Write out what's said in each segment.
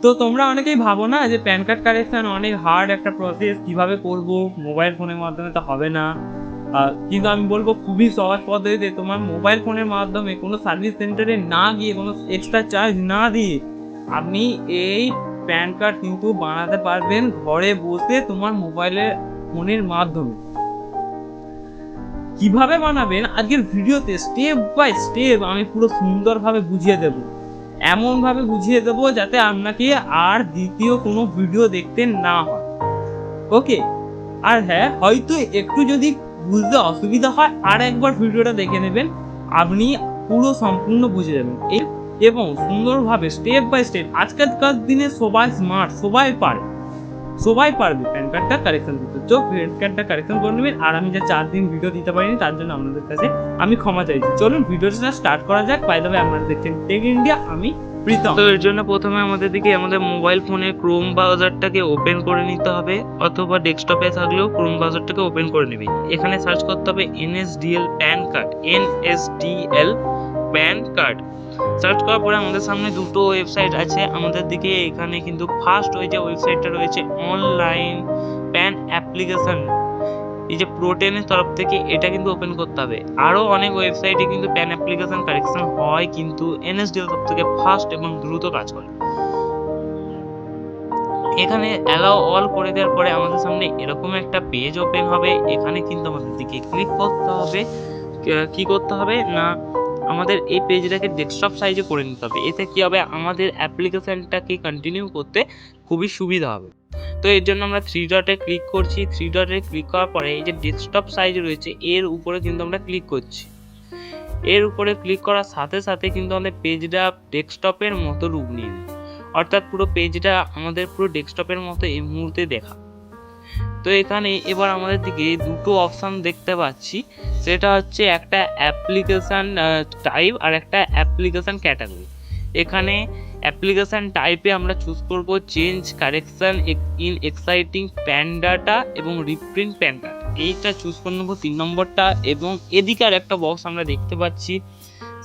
তো তোমরা অনেকেই ভাবো না যে প্যান কার্ড কারেকশন অনেক হার্ড একটা প্রসেস, কিভাবে করব, মোবাইল ফোনের মাধ্যমে তো হবে না। কিন্তু আমি বলবো খুবই সহজ পদ্ধতিতে তোমার মোবাইল ফোনের মাধ্যমে কোনো সার্ভিস সেন্টারে না গিয়ে, কোনো এক্সট্রা চার্জ না দিয়ে আপনি এই প্যান কার্ড কিন্তু বানাতে পারবেন ঘরে বসে তোমার মোবাইলের ফোনের মাধ্যমে। কিভাবে বানাবেন আজকের ভিডিওতে স্টেপ বাই স্টেপ আমি পুরো সুন্দরভাবে বুঝিয়ে দেব, এমনভাবে বুঝিয়ে দেবো যাতে আপনাকে আর দ্বিতীয় কোনো ভিডিও দেখতে না হয়। ওকে, আর হ্যাঁ, হয়তো একটু যদি বুঝতে অসুবিধা হয় আর একবার ভিডিওটা দেখে নেবেন, আপনি পুরো সম্পূর্ণ বুঝে যাবেন এবং সুন্দরভাবে স্টেপ বাই স্টেপ। আজকালকার দিনে সবাই স্মার্ট, সবাই পারবে প্যান কার্ডটা কারেকশন দিতে। তো প্যান কার্ডটা কারেকশন করে নেবেন। আর আমি যে 4 দিন ভিডিও দিতে পারিনি তার জন্য আপনাদের কাছে আমি ক্ষমা চাইছি। চলুন ভিডিওটা স্টার্ট করা যাক। বাই দ্য ওয়ে, আপনারা দেখছেন টেক ইন্ডিয়া, আমি প্রীতম। তো এর জন্য প্রথমে আমাদের মোবাইল ফোনে ক্রোম ব্রাউজারটাকে ওপেন করে নিতে হবে, অথবা ডেস্কটপে থাকলেও ক্রোম ব্রাউজারটাকে ওপেন করে নেবেন। এখানে সার্চ করতে হবে NSDL pan card, NSDL pan card. Search করার পরে আমাদের সামনে দুটো ওয়েবসাইট আছে আমাদের দিকে। এখানে কিন্তু ফার্স্ট ওই যে ওয়েবসাইটটা রয়েছে অনলাইন প্যান অ্যাপ্লিকেশন, এই যে প্রোটেনের তরফ থেকে, এটা কিন্তু ওপেন করতে হবে। আরও অনেক ওয়েবসাইটে কিন্তু প্যান অ্যাপ্লিকেশন কারেকশন হয়, কিন্তু NSDL সব থেকে ফাস্ট এবং দ্রুত কাজ করে। এখানে অ্যালাউ অল করে দেওয়ার পরে আমাদের সামনে এরকম একটা পেজ ওপেন হবে। এখানে কিন্তু আমাদের দিকে ক্লিক করতে হবে। কি করতে হবে না, আমাদের এই পেজটাকে ডেস্কটপ সাইজে করে নিতে হবে। এতে কি হবে, আমাদের অ্যাপ্লিকেশনটাকে কন্টিনিউ করতে খুবই সুবিধা হবে। তো এর জন্য আমরা 3 ডটে ক্লিক করছি। 3 ডটে ক্লিক করার পরে এই যে ডেস্কটপ সাইজ রয়েছে এর উপরে কিন্তু আমরা ক্লিক করছি। এর উপরে ক্লিক করার সাথে সাথে কিন্তু আমাদের পেজটা ডেস্কটপের মতো রূপ নিয়ে নেয়, অর্থাৎ পুরো পেজটা আমাদের পুরো ডেস্কটপের মতো এই মুহূর্তে দেখা। তো এখানে এবার আমাদের দিকে দুটো অপশান দেখতে পাচ্ছি, সেটা হচ্ছে একটা অ্যাপ্লিকেশান টাইপ আর একটা অ্যাপ্লিকেশান ক্যাটাগরি। এখানে অ্যাপ্লিকেশান টাইপে আমরা চুজ করব change correction in exciting pan data এবং রিপ্রিন্ট প্যান ডাটা, এইটা চুজ করে নেবো 3 নম্বরটা। এবং এদিকে আর একটা বক্স আমরা দেখতে পাচ্ছি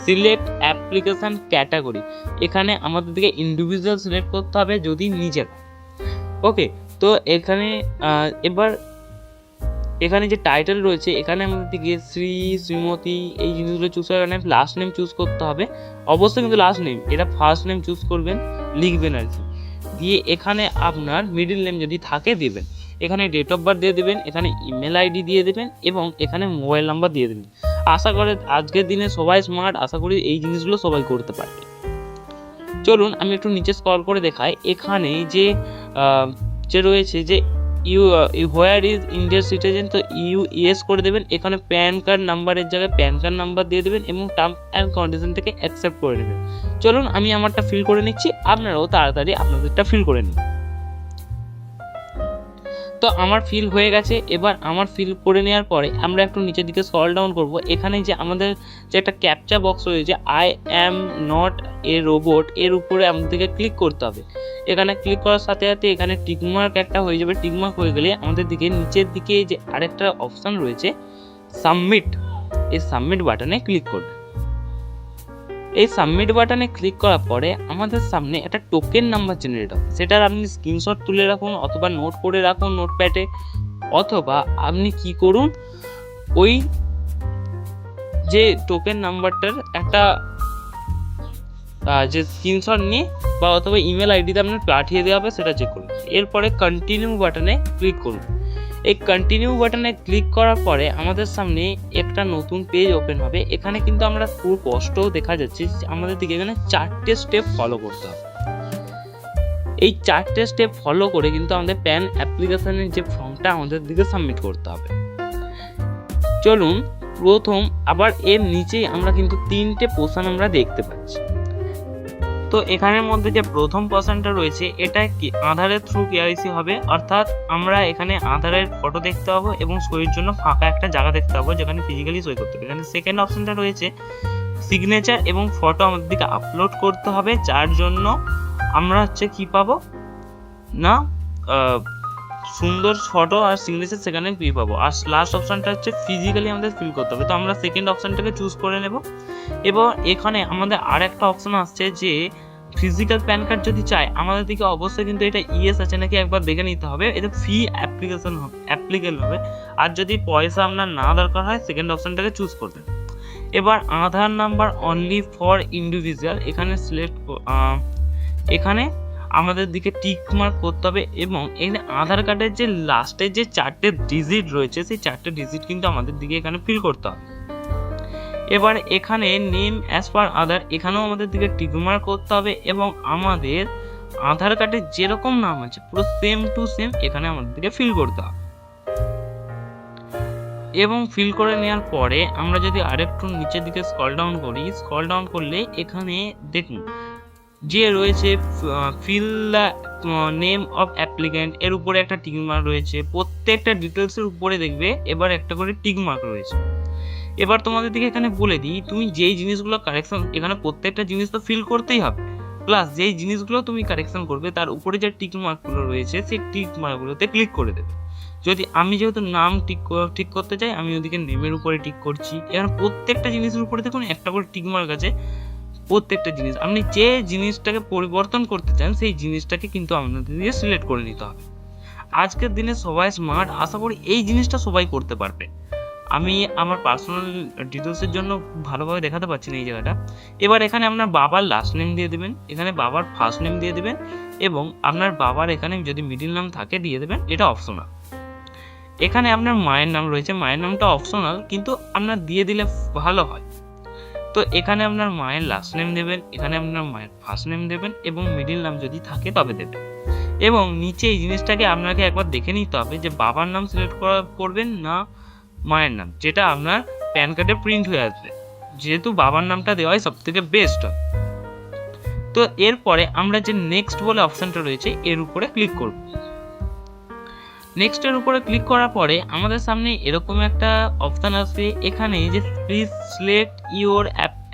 সিলেক্ট অ্যাপ্লিকেশান ক্যাটাগরি। এখানে আমাদের দিকে ইন্ডিভিজুয়াল সিলেক্ট করতে হবে যদি নিজের। ওকে, তো এখানে এবার এখানে যে টাইটেল রয়েছে এখানে আমাদের দিকে শ্রী, শ্রীমতী এই জিনিসগুলো চুজ করে। এখানে লাস্ট নেম চুজ করতে হবে, অবশ্যই কিন্তু লাস্ট নেম, এটা ফার্স্ট নেম চুজ করবেন, লিখবেন আর কি। দিয়ে এখানে আপনার মিডিল নেম যদি থাকে দেবেন, এখানে ডেট অফ বার্থ দিয়ে দেবেন, এখানে ইমেল আইডি দিয়ে দেবেন এবং এখানে মোবাইল নাম্বার দিয়ে দেবেন। আশা করে আজকের দিনে সবাই স্মার্ট, আশা করি এই জিনিসগুলো সবাই করতে পারবে। চলুন আমি একটু নিচে স্ক্রল করে দেখাই। এখানে যে রয়েছে যে হোয়ার ইজ ইন্ডিয়ান সিটিজেন, তো ইয়েস করে দেবেন। এখানে প্যান কার্ড নাম্বারের জায়গায় প্যান কার্ড নাম্বার দিয়ে দেবেন এবং টার্মস অ্যান্ড কন্ডিশন থেকে অ্যাকসেপ্ট করে নেবেন। চলুন আমি আমারটা ফিল করে নিচ্ছি, আপনারাও তাড়াতাড়ি আপনাদেরটা ফিল করে নিন। তো আমার ফিল হয়ে গেছে। এবার আমার ফিল করে নেওয়ার পরে আমরা একটু নিচের দিকে স্ক্রল ডাউন করব। এখানে যে আমাদের যে একটা ক্যাপচা বক্স রয়েছে I am not a robot, এর উপরে আমাদেরকে ক্লিক করতে হবে। এখানে ক্লিক করার সাথে সাথে এখানে টিকমার্ক একটা হয়ে যাবে। টিকমার্ক হয়ে গেলে আমাদের দিকে নিচের দিকে যে আরেকটা অপশান রয়েছে সাবমিট, এই সাবমিট বাটনে ক্লিক করবে। এই সাবমিট বাটনে ক্লিক করার পরে আমাদের সামনে একটা টোকেন নাম্বার জেনারেট হবে। সেটার আপনি স্ক্রিনশট তুলে রাখুন অথবা নোট করে রাখুন নোটপ্যাডে, অথবা আপনি কি করুন, ওই যে টোকেন নাম্বারটার একটা যে স্ক্রিনশট নিয়ে বা অথবা ইমেল আইডিতে আপনার পাঠিয়ে দেওয়া হবে, সেটা চেক করুন। এরপরে কন্টিনিউ বাটনে ক্লিক করুন। এই কন্টিনিউ বাটনে ক্লিক করার পরে আমাদের সামনে একটা নতুন পেজ ওপেন হবে। এখানে কিন্তু আমরা খুব স্পষ্টও দেখা যাচ্ছে আমাদের দিকে এখানে 4টে স্টেপ ফলো করতে হবে। এই 4টে স্টেপ ফলো করে কিন্তু আমাদের প্যান অ্যাপ্লিকেশনের যে ফর্মটা আমাদের দিকে সাবমিট করতে হবে। চলুন প্রথম, আবার এর নিচেই আমরা কিন্তু 3টে পোর্শন আমরা দেখতে পাচ্ছি। তো এখানের মধ্যে যে প্রথম পোর্শনটা রয়েছে এটা কি আধারের থ্রু কেওয়াইসি হবে, অর্থাৎ আমরা এখানে আধারের ফটো দেখতে পাবো এবং সইয়ের জন্য ফাঁকা একটা জায়গা দেখতে পাবো যেখানে ফিজিক্যালি সই করতে হবে। এখানে সেকেন্ড অপশনটা রয়েছে সিগনেচার এবং ফটো আমাদের দিকে আপলোড করতে হবে, যার জন্য আমরা কি পাবো না সুন্দর ফটো আর সিগনেচার সেখানে পাবো। আর লাস্ট অপশনটা হচ্ছে ফিজিক্যালি আমাদের ফিল করতে হবে। তো আমরা সেকেন্ড অপশনটাকে চুজ করে নেব। এবং এখানে আমাদের আর একটা অপশন আসছে যে ফিজিক্যাল প্যান কার্ড যদি চাই আমাদের দিকে অবশ্যই কিন্তু এটা ইএস আছে নাকি একবার দেখে নিতে হবে, এটা ফি অ্যাপ্লিকেবল হবে। আর যদি পয়সা আপনার না দরকার হয় সেকেন্ড অপশনটাকে চুজ করবেন। এবার আধার নাম্বার অনলি ফর ইন্ডিভিজুয়াল, এখানে আমাদের দিকে টিক মার্ক করতে হবে এবং এখানে আধার কার্ডের যে লাস্টের যে 4টে ডিজিট রয়েছে সেই 4টে ডিজিট কিন্তু আমাদের দিকে এখানে ফিল করতে হবে। এবার এখানে নেম অ্যাজ পার আধার, এখানেও আমাদের দিকে টিক মার্ক করতে হবে এবং আমাদের আধার কার্ডে যেরকম নাম আছে পুরো সেম টু সেম এখানে আমাদের দিকে ফিল করতে হবে। এবং ফিল করে নেওয়ার পরে আমরা যদি আরেকটু নিচের দিকে স্ক্রল ডাউন করলে এখানে দেখুন যে রয়েছে fill the name of applicant, এর উপরে একটা টিক মার্ক রয়েছে। প্রত্যেকটা ডিটেলসের উপরে দেখবে এবার একটা করে টিক মার্ক রয়েছে। এবার তোমাদের দিকে এখানে বলে দিই, তুমি যেই জিনিসগুলো কারেকশন, এখানে প্রত্যেকটা জিনিস তো ফিল করতেই হবে, প্লাস যেই জিনিসগুলো তুমি কারেকশন করবে তার উপরে যে টিক মার্কগুলো রয়েছে সেই টিক মার্কগুলোতে ক্লিক করে দেবে। যদি আমি যেহেতু নাম ঠিক করতে চাই আমি ওদিকে নেমের উপরে টিক করছি। এখানে প্রত্যেকটা জিনিসের উপরে দেখুন একটা করে টিক মার্ক আছে। প্রত্যেকটা জিনিস আপনি যে জিনিসটাকে পরিবর্তন করতে চান সেই জিনিসটাকে কিন্তু আপনাদের দিয়ে সিলেক্ট করে নিতে হবে। আজকের দিনে সবাই স্মার্ট, আশা করি এই জিনিসটা সবাই করতে পারবে। আমি আমার পার্সোনাল ডিটেলসের জন্য ভালোভাবে দেখাতে পারছি না এই জায়গাটা। এবার এখানে আপনার বাবার লাস্ট নেম দিয়ে দেবেন, এখানে বাবার ফার্স্ট নেম দিয়ে দেবেন এবং আপনার বাবার এখানে যদি মিডিল নাম থাকে দিয়ে দেবেন, এটা অপশনাল। এখানে আপনার মায়ের নাম রয়েছে, মায়ের নামটা অপশনাল কিন্তু আপনার দিয়ে দিলে ভালো হয়। তো এখানে আপনার মায়ের লাস্ট নেম দেবেন, এখানে আপনার মায়ের ফার্স্ট নেম দেবেন এবং মিডিল নাম যদি থাকে তবে দেবেন। এবং নিচে এই জিনিসটাকে আপনাকে একবার দেখে নিতে হবে যে বাবার নাম সিলেক্ট করবেন না মায়ের নাম, যেটা আপনার প্যান কার্ডে প্রিন্ট হয়ে আসবে। যেহেতু বাবার নামটা দেওয়াই সব থেকে বেস্ট হয়। তো এরপরে আমরা যে নেক্সট বলে অপশানটা রয়েছে এর উপরে ক্লিক করব। নেক্সটের উপরে ক্লিক করার পরে আমাদের সামনে এরকম একটা অপশান আসবে, এখানে যে please select your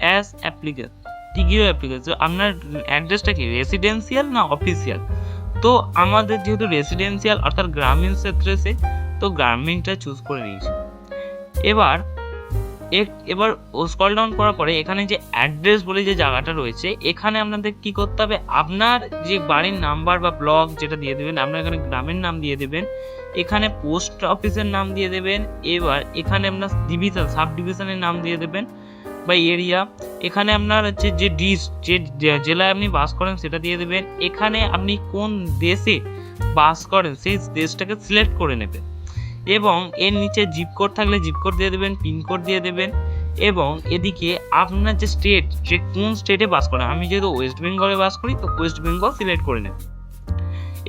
as application, আপনার অ্যাড্রেসটা কি রেসিডেন্সিয়াল না অফিসিয়াল। তো আমাদের যেহেতু রেসিডেন্সিয়াল অর্থাৎ গ্রামীণ ক্ষেত্রে তো গ্রামীণটা চুজ করে নিয়েছি। এবার স্ক্রল ডাউন করার পরে এখানে যে অ্যাড্রেস বলে যে জায়গাটা রয়েছে এখানে আপনাদের কি করতে হবে, আপনার যে বাড়ির নাম্বার বা ব্লক যেটা দিয়ে দেবেন, আপনার এখানে গ্রামের নাম দিয়ে দেবেন, এখানে পোস্ট অফিসের নাম দিয়ে দেবেন। এবার এখানে আপনার ডিভিশন, সাব ডিভিশনের নাম দিয়ে দেবেন বা এরিয়া। এখানে আপনার হচ্ছে যে জেলায় আপনি বাস করেন সেটা দিয়ে দেবেন। এখানে আপনি কোন দেশে বাস করেন সেই দেশটাকে সিলেক্ট করে নেবেন এবং এর নিচে জিপ কোড থাকলে জিপ কোড দিয়ে দেবেন, পিনকোড দিয়ে দেবেন এবং এদিকে আপনার যে স্টেট, যে কোন স্টেটে বাস করেন, আমি যেহেতু ওয়েস্ট বেঙ্গলে বাস করি তো ওয়েস্ট বেঙ্গল সিলেক্ট করে নেবেন।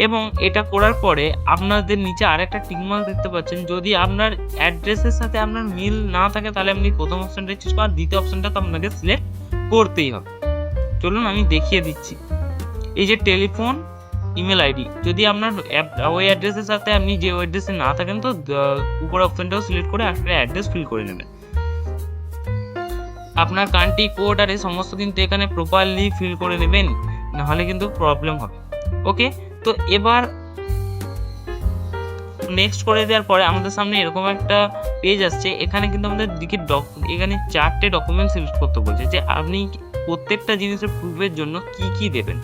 এবং এটা করার পরে আপনাদের নিচে আরেকটা টিকমার্ক দেখতে পাচ্ছেন, যদি আপনার অ্যাড্রেসের সাথে আপনার মিল না থাকে তাহলে আপনি প্রথম অপশনটা চুজ করেন, দ্বিতীয় অপশনটা তো আপনাকে সিলেক্ট করতেই হবে। চলুন আমি দেখিয়ে দিচ্ছি। এই যে টেলিফোন, ইমেল আইডি, যদি আপনার ওই অ্যাড্রেসের সাথে আপনি যে অ্যাড্রেসে না থাকেন তো উপর অপশনটাও সিলেক্ট করে একটা অ্যাড্রেস ফিল করে নেবেন। আপনার কান্ট্রি কোড আর এই সমস্ত কিন্তু এখানে প্রপারলি ফিল করে নেবেন, নাহলে কিন্তু প্রবলেম হবে। ওকে, তো এবার নেক্সট করে দেওয়ার পরে আমাদের সামনে এরকম একটা পেজ আসছে। এখানে কিন্তু আমাদের দিকে এখানে 4টে ডকুমেন্ট সিলেক্ট করতে বলছে যে আপনি প্রত্যেকটা জিনিসের প্রুফের জন্য কি কি দেবেন।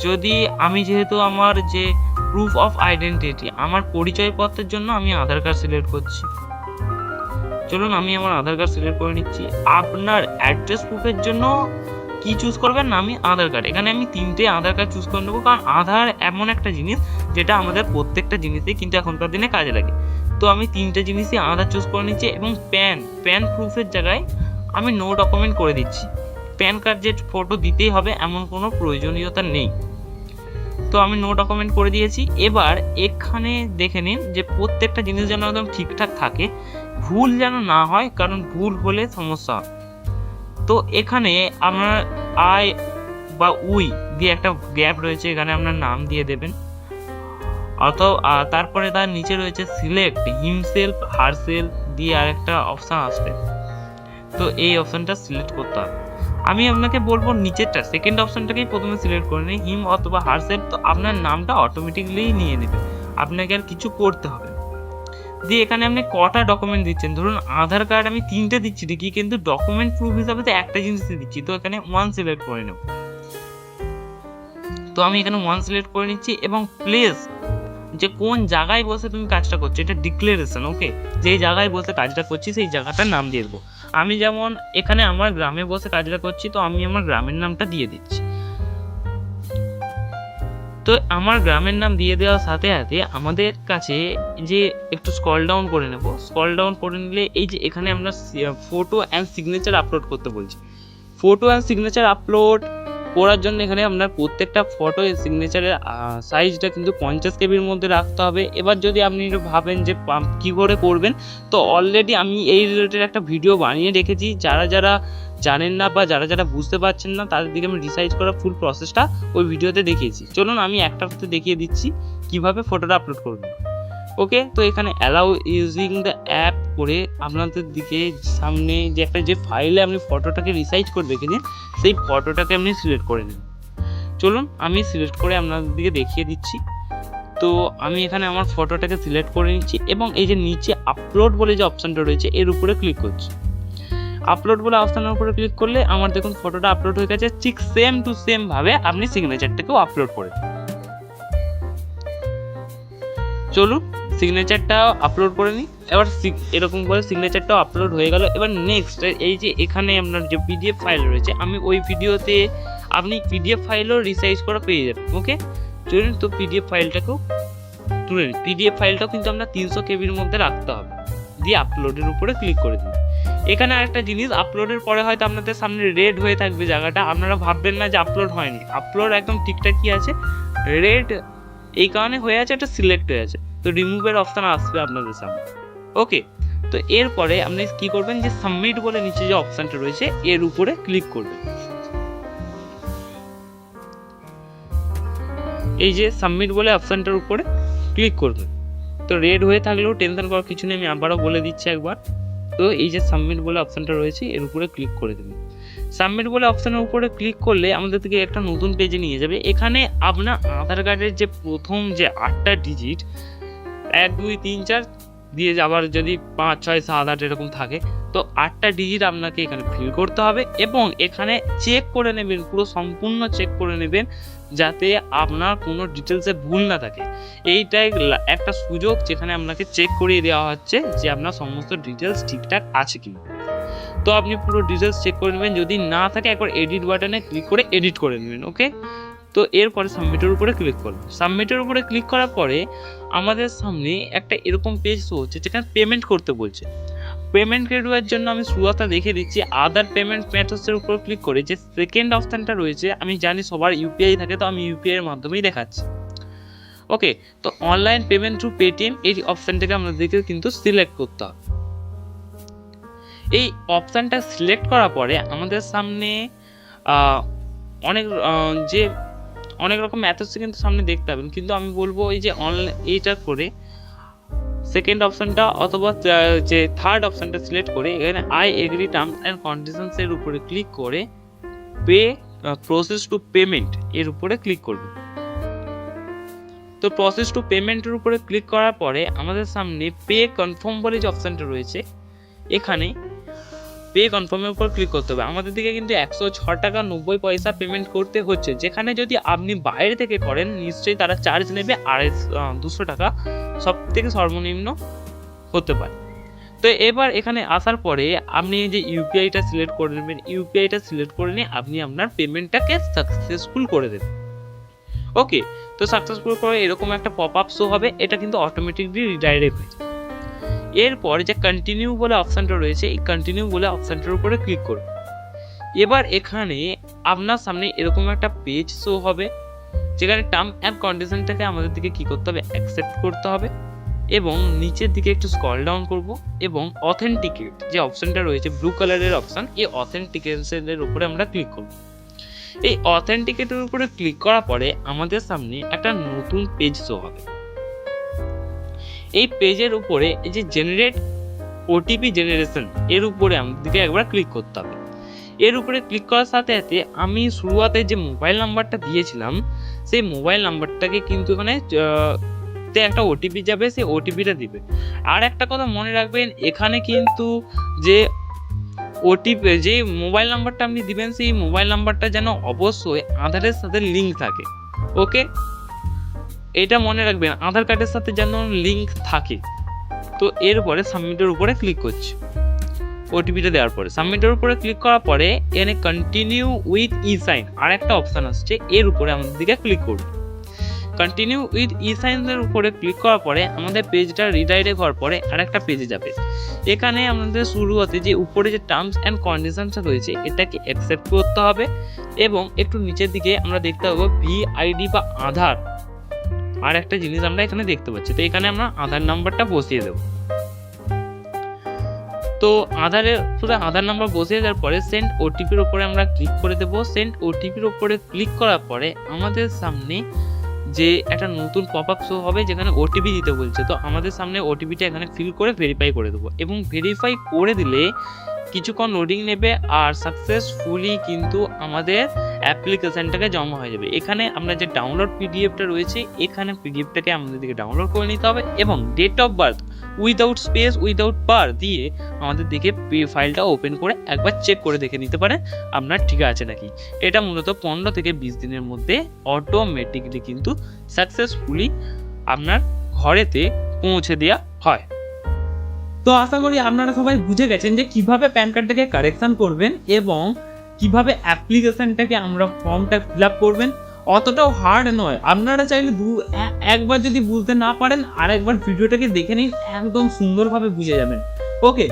যদি আমি যেহেতু আমার যে প্রুফ অফ আইডেন্টিটি, আমার পরিচয়পত্রের জন্য আমি আধার কার্ড সিলেক্ট করছি। চলুন আমি আমার আধার কার্ড সিলেক্ট করে নিচ্ছি। আপনার অ্যাড্রেস প্রুফের জন্য কি চুজ করবেন না, আমি আধার কার্ড, এখানে আমি 3টে আধার কার্ড চুজ করে নেবো, কারণ আধার এমন একটা জিনিস যেটা আমাদের প্রত্যেকটা জিনিসেই কিন্তু এখনকার দিনে কাজে লাগে। তো আমি 3টে জিনিসই আধার চুজ করে নিচ্ছি এবং প্যান প্রুফের জায়গায় আমি নো ডকুমেন্ট করে দিচ্ছি। প্যান কার্ড যে ফটো দিতেই হবে এমন কোনো প্রয়োজনীয়তা নেই, তো আমি নো ডকুমেন্ট করে দিয়েছি। এবার এখানে দেখে নিন যে প্রত্যেকটা জিনিস যেন একদম ঠিকঠাক থাকে, ভুল যেন না হয়, কারণ ভুল হলে সমস্যা হয়। তো এখানে আপনার আই বা উই দিয়ে একটা গ্যাপ রয়েছে, এখানে আপনার নাম দিয়ে দেবেন। অথবা তারপরে তার নিচে রয়েছে সিলেক্ট হিমসেলফ হারসেলফ দিয়ে আরেকটা অপশান আসবে, তো এই অপশানটা সিলেক্ট করতে হবে। আমি আপনাকে বলবো নিচেরটা সেকেন্ড অপশনটাকেই প্রথমে সিলেক্ট করে নিন, হিম অথবা হারসেলফ, তো আপনার নামটা অটোমেটিকলি নিয়ে নেবে, আপনাকে আর কিছু করতে হবে। দিয়ে এখানে আপনি কটা ডকুমেন্ট দিচ্ছেন, ধরুন আধার কার্ড আমি 3টে দিচ্ছি ঠিকই, কিন্তু ডকুমেন্ট প্রুফ হিসাবে তো একটা জিনিসই দিচ্ছি, তো এখানে 1 সিলেক্ট করে নেব। তো আমি এখানে 1 সিলেক্ট করে নিচ্ছি এবং প্লেস যে কোন জায়গায় বসে তুমি কাজটা করছো এটা ডিক্লারেশন। ওকে, যেই জায়গায় বসে কাজটা করছি সেই জায়গাটার নাম দিয়ে দেবো। আমি যেমন এখানে আমার গ্রামে বসে কাজটা করছি, তো আমি আমার গ্রামের নামটা দিয়ে দিচ্ছি। তো আমার গ্রামের নাম দিয়ে দেওয়ার সাথে সাথে আমাদের কাছে যে একটু স্ক্রল ডাউন করে নেব, স্ক্রল ডাউন করে নিলে এই যে এখানে আমরা ফটো অ্যান্ড সিগনেচার আপলোড করতে বলছি। ফটো অ্যান্ড সিগনেচার আপলোড করার জন্য এখানে আপনার প্রত্যেকটা ফটো সিগনেচারের সাইজটা কিন্তু 50 কেবির মধ্যে রাখতে হবে। এবার যদি আপনি ভাবেন যে কী করে করবেন, তো অলরেডি আমি এই রিলেটেড একটা ভিডিও বানিয়ে রেখেছি। যারা যারা জানেন না বা যারা যারা বুঝতে পারছেন না তাদের দিকে আমি রিসার্চ করা ফুল প্রসেসটা ওই ভিডিওতে দেখিয়েছি। চলুন আমি একটাতে দেখিয়ে দিচ্ছি কিভাবে ফটোটা আপলোড করবেন। ওকে, তো এখানে অ্যালাউ ইউজিং দ্য অ্যাপ করে আপনাদের দিকে সামনে যে একটা যে ফাইলে আপনি ফটোটাকে রিসাইজ করে রেখেছেন সেই ফটোটাকে আপনি সিলেক্ট করে নিন। চলুন আমি সিলেক্ট করে আপনাদের দিকে দেখিয়ে দিচ্ছি। তো আমি এখানে আমার ফটোটাকে সিলেক্ট করে নিচ্ছি এবং এই যে নিচে আপলোড বলে যে অপশানটা রয়েছে এর উপরে ক্লিক করছি। আপলোড বলে অপশানের উপরে ক্লিক করলে আমার দেখুন ফটোটা আপলোড হয়ে গেছে। ঠিক সেম টু সেম ভাবে আপনি সিগনেচারটাকেও আপলোড করে দিন। চলুন সিগনেচারটাও আপলোড করে নিই। এবার এরকম করে সিগনেচারটাও আপলোড হয়ে গেল। এবার নেক্সট এই যে এখানে আপনার যে পিডিএফ ফাইল রয়েছে, আমি ওই ভিডিওতে আপনি পিডিএফ ফাইলও রিসাইজ করা পেয়ে যাবেন। ওকে, চলুন তো পিডিএফ ফাইলটাকেও তুলে নিই। পিডিএফ ফাইলটাও কিন্তু আমরা 300 কেবির মধ্যে রাখতে হবে। দিয়ে আপলোডের উপরে ক্লিক করে দিন। এখানে আরেকটা জিনিস, আপলোডের পরে হয়তো আপনাদের সামনে রেড হয়ে থাকবে জায়গাটা, আপনারা ভাববেন না যে আপলোড হয়নি। আপলোড একদম ঠিকঠাকই আছে, রেড এই কারণে হয়ে আছে, এটা সিলেক্ট হয়ে আছে। তো রিমুভের অপশান আসবে আপনাদের সামনে। ওকে, তো এরপরে আপনি কি করবেন যে সাবমিট বলে নিচে যে অপশানটা রয়েছে এর উপরে ক্লিক করবেন। এই যে সাবমিট বলে অপশানটার উপরে ক্লিক করবেন। তো রেড হয়ে থাকলেও টেনশন করার কিছু নেই, আমি আবারও বলে দিচ্ছি একবার। তো এই যে সাবমিট বলে অপশানটা রয়েছে এর উপরে ক্লিক করে দেবেন। সাবমিট বলে অপশানের উপরে ক্লিক করলে আমাদের থেকে একটা নতুন পেজে নিয়ে যাবে। এখানে আপনার আধার কার্ডের যে প্রথম যে 8টা ডিজিট 1 2 3 4 দিয়ে আবার যদি 5 6 7 8 এরকম থাকে, তো 8টা ডিজিট আপনাকে এখানে ফিল করতে হবে এবং এখানে চেক করে নেবেন, পুরো সম্পূর্ণ চেক করে নেবেন যাতে আপনার কোনো ডিটেলসে ভুল না থাকে। এইটাই একটা সুযোগ যেখানে আপনাকে চেক করিয়ে দেওয়া হচ্ছে যে আপনার সমস্ত ডিটেলস ঠিকঠাক আছে কিনা। তো আপনি পুরো ডিটেলস চেক করে নেবেন, যদি না থাকে একবার এডিট বাটনে ক্লিক করে এডিট করে নেবেন। ওকে, তো এরপরে সাবমিটের উপরে ক্লিক করবেন। সাবমিটের উপরে ক্লিক করার পরে আমাদের সামনে একটা এরকম পেজ শো হচ্ছে যেখানে পেমেন্ট করতে বলছে। পেমেন্ট করার জন্য আমি শুরুতে দেখে দিচ্ছি আদার পেমেন্ট মেথডসের উপর ক্লিক করে যে সেকেন্ড অপশানটা রয়েছে, আমি জানি সবার ইউপিআই থাকে, তো আমি ইউপিআই এর মাধ্যমেই দেখাচ্ছি। ওকে, তো অনলাইন পেমেন্ট থ্রু পেটিএম এই অপশানটাকে আমাদেরকে কিন্তু সিলেক্ট করতে হবে। এই অপশানটা সিলেক্ট করার পরে আমাদের সামনে অনেক রকম মেথডস কিন্তু সামনে দেখতে পাবেন, কিন্তু আমি বলবো এই যে অনলাইন এইটা করে সেকেন্ড অপশানটা অথবা যে থার্ড অপশানটা সিলেক্ট করে এখানে I agree terms and conditions এর উপরে ক্লিক করে পে প্রসেস টু পেমেন্ট এর উপরে ক্লিক করবেন। তো প্রসেস টু পেমেন্টের উপরে ক্লিক করার পরে আমাদের সামনে পে কনফার্ম বলে যে অপশানটা রয়েছে, এখানে পে কনফার্মের উপর ক্লিক করতে হবে। আমাদের দিকে কিন্তু 106 টাকা 90 পয়সা পেমেন্ট করতে হচ্ছে, যেখানে যদি আপনি বাইরে থেকে করেন নিশ্চয়ই তারা চার্জ নেবে 200 টাকা সব থেকে সর্বনিম্ন হতে পারে। তো এবার এখানে আসার পরে আপনি যে ইউপিআইটা সিলেক্ট করে নেবেন, ইউপিআইটা সিলেক্ট করে নিয়ে আপনি আপনার পেমেন্টটাকে সাকসেসফুল করে দেবেন। ওকে, তো সাকসেসফুল করে এরকম একটা পপ আপ শো হবে, এটা কিন্তু অটোমেটিকলি রিডাইরেক্ট হয়ে যায়। এরপর যে কন্টিনিউ বলে অপশানটা রয়েছে এই কন্টিনিউ বলে অপশানটার উপরে ক্লিক করুন। এবার এখানে আপনার সামনে এরকম একটা পেজ শো হবে যেখানে টার্ম অ্যান্ড কন্ডিশনটাকে আমাদের দিকে কী করতে হবে, অ্যাকসেপ্ট করতে হবে এবং নিচের দিকে একটু স্ক্রল ডাউন করব এবং অথেন্টিকেট যে অপশানটা রয়েছে ব্লু কালারের অপশান, এই অথেন্টিকেশনের উপরে আমরা ক্লিক করব। এই অথেন্টিকেটের উপরে ক্লিক করার পরে আমাদের সামনে একটা নতুন পেজ শো হবে। এই পেজের উপরে এই যে জেনারেট ওটিপি জেনারেশন এর উপরে আমাদেরকে একবার ক্লিক করতে হবে। এর উপরে ক্লিক করার সাথে সাথে আমি শুরুতে যে মোবাইল নাম্বারটা দিয়েছিলাম সেই মোবাইল নাম্বারটাকে কিন্তু এখানে একটা ওটিপি যাবে, সেই ওটিপিটা দিবে। আর একটা কথা মনে রাখবেন, এখানে কিন্তু যে ওটিপি যে মোবাইল নাম্বারটা আপনি দিবেন সেই মোবাইল নাম্বারটা যেন অবশ্যই আধারের সাথে লিঙ্ক থাকে। ওকে, এটা মনে রাখবেন আধার কার্ডের সাথে যেন লিঙ্ক থাকে। তো এরপরে সাবমিটের উপরে ক্লিক করছি। ওটিপিটা দেওয়ার পরে সাবমিটের উপরে ক্লিক করার পরে এখানে কন্টিনিউ উইথ ই সাইন আর একটা অপশান আসছে, এর উপরে আমাদের দিকে ক্লিক করব। কন্টিনিউ উইথ ই সাইনের উপরে ক্লিক করার পরে আমাদের পেজটা রিডাইরেক্ট হওয়ার পরে আরেকটা পেজে যাবে। এখানে আমাদের শুরু হতে যে উপরে যে টার্মস অ্যান্ড কন্ডিশনসটা রয়েছে এটাকে অ্যাকসেপ্ট করতে হবে, এবং একটু নিচের দিকে আমরা দেখতে পাবো ভিআইডি বা আধার আর একটা জিনিস আমরা এখানে দেখতে পাচ্ছি। তো এখানে আমরা আধার নাম্বারটা বসিয়ে দেবো। তো আধার নাম্বার বসিয়ে দেওয়ার পরে সেন্ড ওটিপির উপরে আমরা ক্লিক করে দেবো। সেন্ড ওটিপির উপরে ক্লিক করার পরে আমাদের সামনে যে একটা নতুন পপ আপ শো হবে যেখানে ওটিপি দিতে বলছে। তো আমাদের সামনে ওটিপিটা এখানে ফিল করে ভেরিফাই করে দেবো, এবং ভেরিফাই করে দিলে কিছুক্ষণ লোডিং নেবে আর সাকসেসফুলি কিন্তু আমাদের অ্যাপ্লিকেশানটাকে জমা হয়ে যাবে। এখানে আমরা যে ডাউনলোড পিডিএফটা রয়েছে এখানে পিডিএফটাকে আমাদের দিকে ডাউনলোড করে নিতে হবে, এবং date of birth without space without bar দিয়ে আমাদের দিকে ফাইলটা ওপেন করে একবার চেক করে দেখে নিতে পারেন আপনার ঠিক আছে নাকি। এটা মূলত 15 থেকে 20 দিনের মধ্যে অটোমেটিকলি কিন্তু সাকসেসফুলি আপনার ঘরেতে পৌঁছে দেওয়া হয়। তো আশা করি আপনারা সবাই বুঝে গেছেন যে কিভাবে প্যান কার্ডটাকে কারেকশন করবেন এবং কিভাবে অ্যাপ্লিকেশনটাকে আমরা ফর্মটা ফিল আপ করবেন। অতটাও হার্ড নয়, আপনারা চাইলে একবার যদি বুঝতে না পারেন আর একবার ভিডিওটাকে দেখে নিন, একদম সুন্দরভাবে বুঝে যাবেন। ওকে,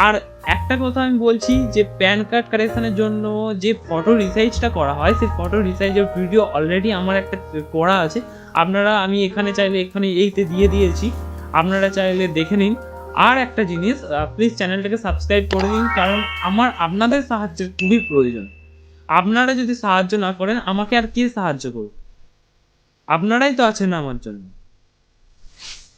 আর একটা কথা আমি বলছি যে প্যান কার্ড কারেকশনের জন্য যে ফটো রিসাইজটা করা হয় সেই ফটো রিসাইজের ভিডিও অলরেডি আমার একটা করা আছে। আমি এখানে চাইলে এইতে দিয়ে দিয়েছি, আপনারা চাইলে দেখে নিন। আর একটা জিনিস, প্লিজ চ্যানেলটাকে সাবস্ক্রাইব করে দিন, কারণ আপনাদের সাহায্যের খুবই প্রয়োজন। আপনারা যদি সাহায্য না করেন আমাকে আর কে সাহায্য করবে? আপনারাই তো আছেন আমার জন্য।